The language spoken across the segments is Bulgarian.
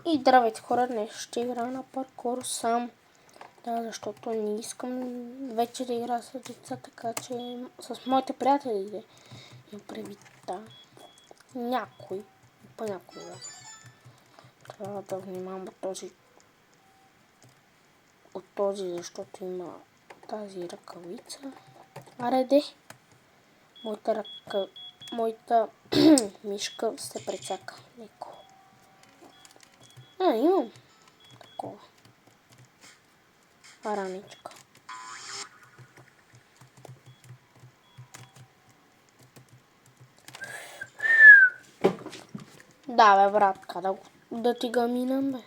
И здравейте хора, днес ще играя на паркур сам. Да, защото не искам вече да игра с деца, така че с моите приятели да им предвид някой, понякога. Трябва да внимавам от този, защото има тази ръкавица. Ареде, моята мишка се прецака леко. Имам такова. Раничка. Да, бе, братка, да ти го минам, бе.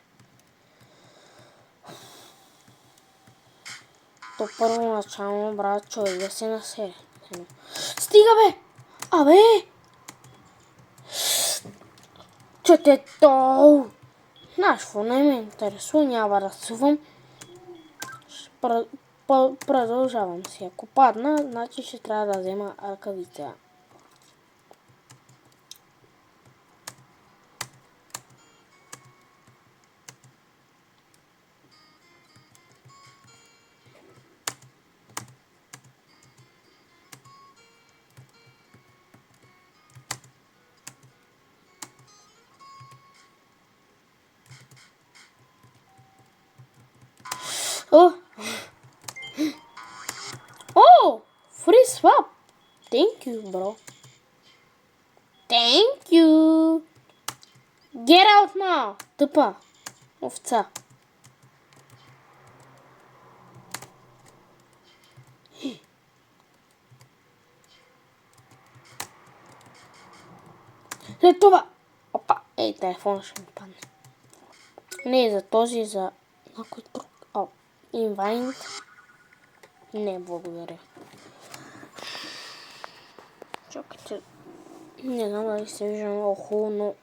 То първоначално, брат, човек да се насере. Стига, бе! Абе! Чете то! Знаеш, какво не ме интересува, няма да сувам. Продължавам си. Ако падна, значи ще трябва да взема ръкавица. Oh! Free swap! Thank you, bro. Thank you! Get out now! Тъпа! Овца! След това... Опа! Ей, телефона ще ми падне. Не за този, за някой друг. Инвайнт. Не, благодаря. Чакайте. Не знам дали се вижда много хубаво, но...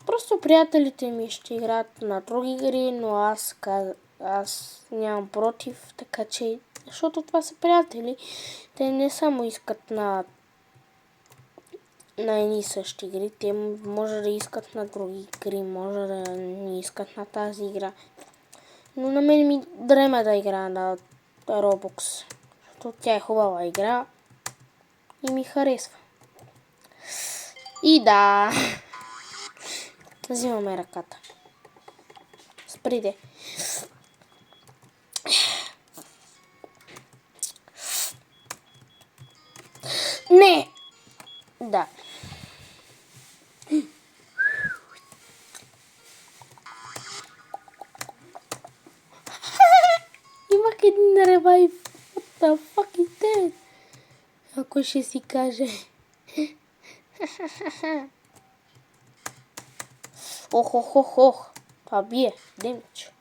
Просто приятелите ми ще играят на други игри, но аз нямам против, така че... Защото това са приятели. Те не само искат на едни същи игри. Те може да искат на други игри, може да не искат на тази игра. Но на мен ми дреме да играя на Roblox. Защото тя е хубава игра и ми харесва. И да... Взимаме ръката. Сприде. Не! Да. Имах един ревайв. What the fuck is that? Ако ще си каже. Ох. Това бие. Демидж.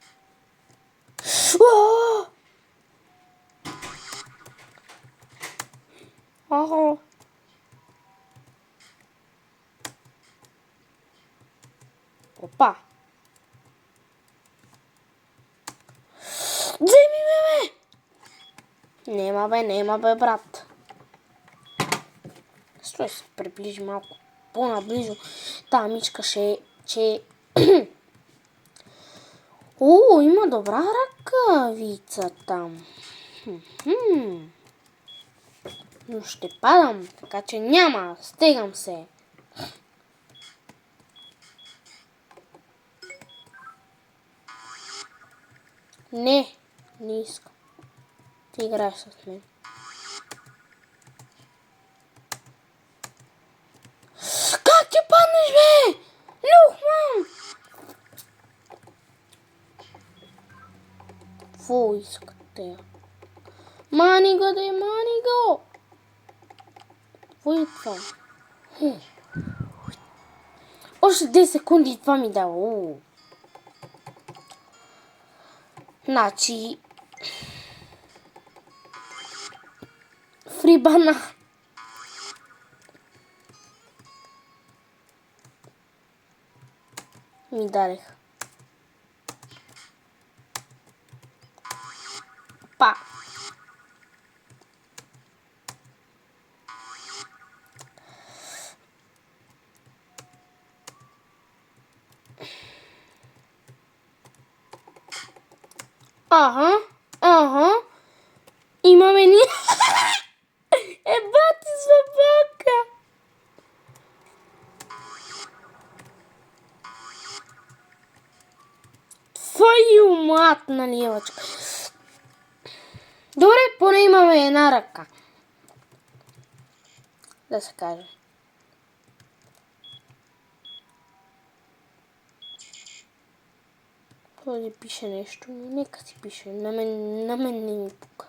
Опа. Вземи ме, бе! Нема бе, брат. Стой се приближи малко по-наближо. Та мичка че... Има добра ръкавица там. Но ще падам, така че няма. Стегам се. Не искам. Ти играеш с мен. Как ти паднеш, бе? Люхман! Какво искате? Мани го! Какво е това? Още 10 секунди и това ми дава. Значи... Фрибана. Ми дарех. Па. Ага. Имаме ни... Бати собака! Твою матна ливачка. Добре, поне имаме една ръка. Да се каже. Този пише нещо, но нека си пише. На мен не ми пука.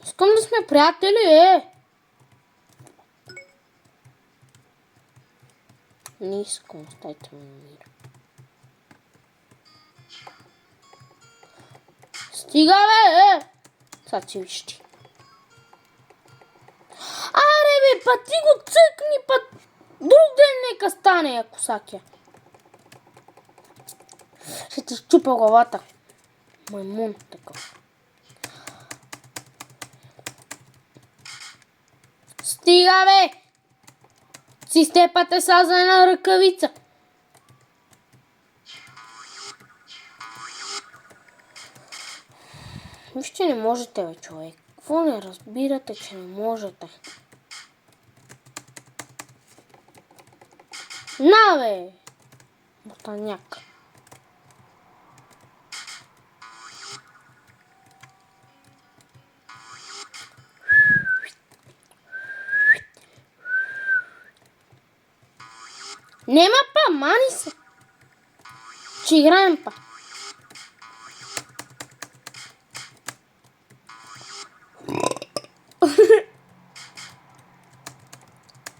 Искам да сме приятели, Не искам, оставите ме на мира. Стига, бе! Сега ти вижте. Аре, бе, па ти го цъкни, па друг ден нека стане, ако сакя. Ще ти щупя главата. Маймун такъв. Стига, бе! Си степате са за една ръкавица. Вижте, не можете, бе, човек. Какво не разбирате, че не можете? На, бе! Ботаняк. Нема па, мани се. Че играем па.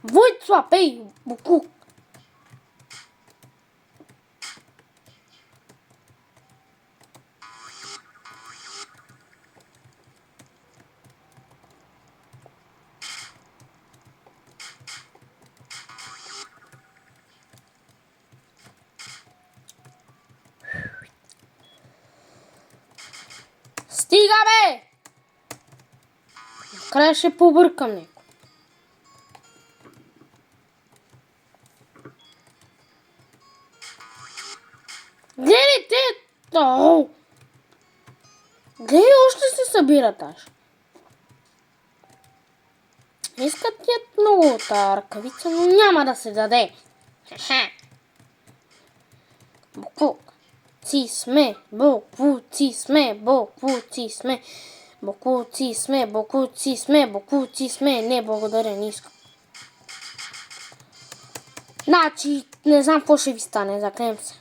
Войт слапей, буку. Стига, бе! Накрая ще побъркам него. Гледайте! Гледай, още се събират аж. Искат тият много от тази ръкавица, но няма да се даде. Буклук. Ци сме, буклуци сме, буклуци сме. Буклуци сме, буклуци сме, буклуци сме. Не, благодаря, не искам. Значи, не знам какво ще ви стане, заклем се.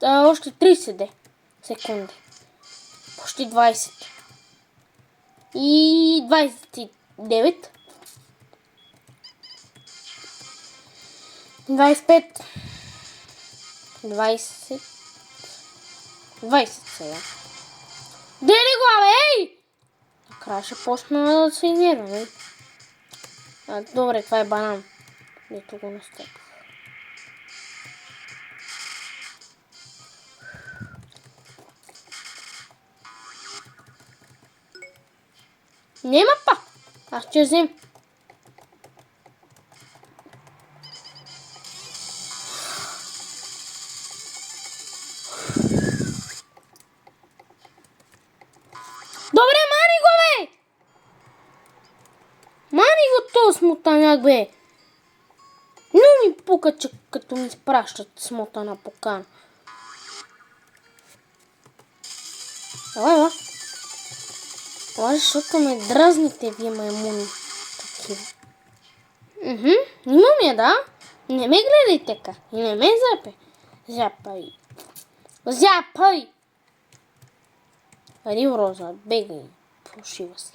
Още 30 секунди. Почти 20. И 29. 25. 20. 20 сега. Дели го, ей! Накрая ще почна да се нервам. Добре, това е банан. Дето го настъпва. Нема па! Аз ще взем. Добре, мани го, бе! Мани го този смотаняк, бе! Но ми пука, че като ми изпращат смотана покана. Ела. Защото ме дразните вие маймуни. Такива. Имам я, да? Не ме гледай така. И не ме запай. Запай! Рил Роза, бегай. Фалшива си.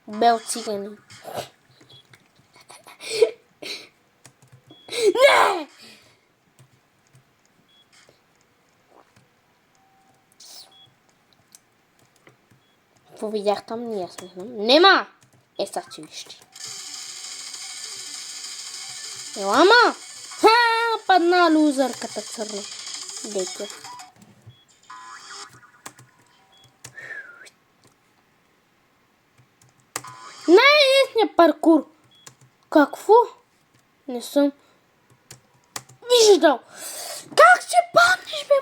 Бел цигани. Не! какво видях там, не аз не знам. Нема! Сега че вижте. Ела, ма! Ха! Падна лузърката църна. Дете. Най-лесният паркур. Какво? Не съм виждал. Как ще паднеш, бе,